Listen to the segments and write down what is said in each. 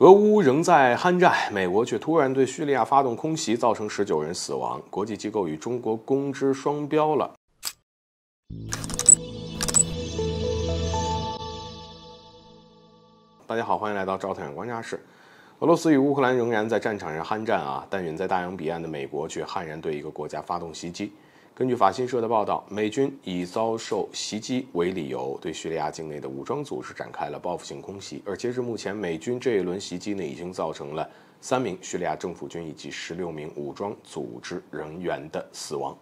俄乌仍在酣战，美国却突然对叙利亚发动空袭，造成19人死亡。国际机构与中国公之双标了。大家好，欢迎来到赵太阳观察室。俄罗斯与乌克兰仍然在战场上酣战啊，但远在大洋彼岸的美国却悍然对一个国家发动袭击。根据法新社的报道，美军以遭受袭击为理由，对叙利亚境内的武装组织展开了报复性空袭。而截至目前，美军这一轮袭击呢，已经造成了3名叙利亚政府军以及16名武装组织人员的死亡。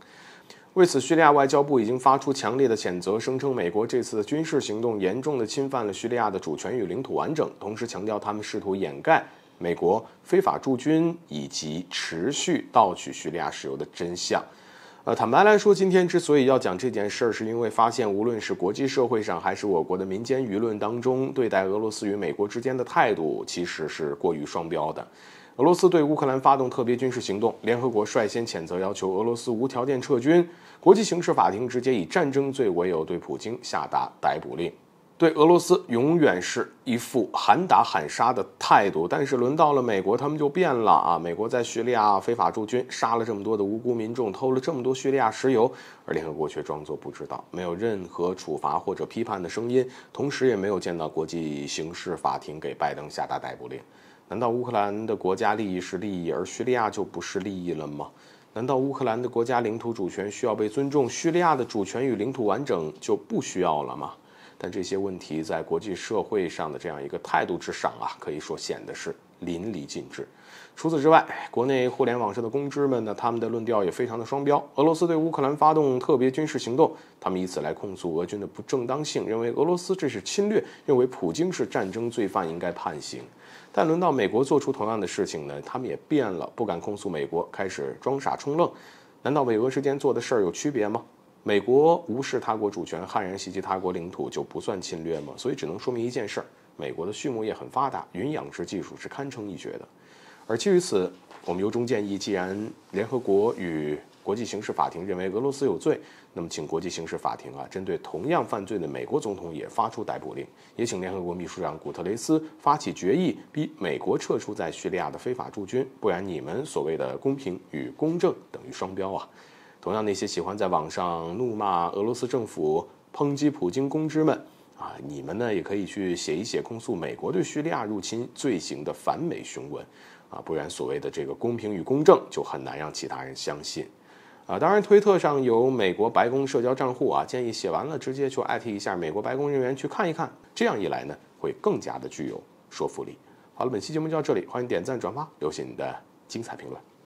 为此，叙利亚外交部已经发出强烈的谴责，声称美国这次的军事行动严重地侵犯了叙利亚的主权与领土完整，同时强调他们试图掩盖美国非法驻军以及持续盗取叙利亚石油的真相。坦白来说，今天之所以要讲这件事儿，是因为发现无论是国际社会上还是我国的民间舆论当中，对待俄罗斯与美国之间的态度其实是过于双标的。俄罗斯对乌克兰发动特别军事行动，联合国率先谴责，要求俄罗斯无条件撤军。国际刑事法庭直接以战争罪为由对普京下达逮捕令。对俄罗斯永远是一副喊打喊杀的态度，但是轮到了美国，他们就变了啊！美国在叙利亚非法驻军，杀了这么多的无辜民众，偷了这么多叙利亚石油，而联合国却装作不知道，没有任何处罚或者批判的声音，同时也没有见到国际刑事法庭给拜登下达逮捕令。难道乌克兰的国家利益是利益，而叙利亚就不是利益了吗？难道乌克兰的国家领土主权需要被尊重，叙利亚的主权与领土完整就不需要了吗？但这些问题在国际社会上的这样一个态度之上啊，可以说显得是淋漓尽致。除此之外，国内互联网上的公知们呢，他们的论调也非常的双标。俄罗斯对乌克兰发动特别军事行动，他们以此来控诉俄军的不正当性，认为俄罗斯这是侵略，认为普京是战争罪犯，应该判刑。但轮到美国做出同样的事情呢，他们也变了，不敢控诉美国，开始装傻充愣。难道美俄之间做的事儿有区别吗？美国无视他国主权，悍然袭击他国领土就不算侵略吗？所以只能说明一件事儿：美国的畜牧业很发达，云养殖技术是堪称一绝的。而基于此，我们由衷建议，既然联合国与国际刑事法庭认为俄罗斯有罪，那么请国际刑事法庭针对同样犯罪的美国总统也发出逮捕令，也请联合国秘书长古特雷斯发起决议，逼美国撤出在叙利亚的非法驻军，不然你们所谓的公平与公正等于双标啊！同样，那些喜欢在网上怒骂俄罗斯政府、抨击普京公知们你们呢也可以去写一写控诉美国对叙利亚入侵罪行的反美询问不然所谓的这个公平与公正就很难让其他人相信当然，推特上有美国白宫社交账户建议写完了直接就艾特一下美国白宫人员去看一看，这样一来呢会更加的具有说服力。好了，本期节目就到这里，欢迎点赞转发，留下你的精彩评论。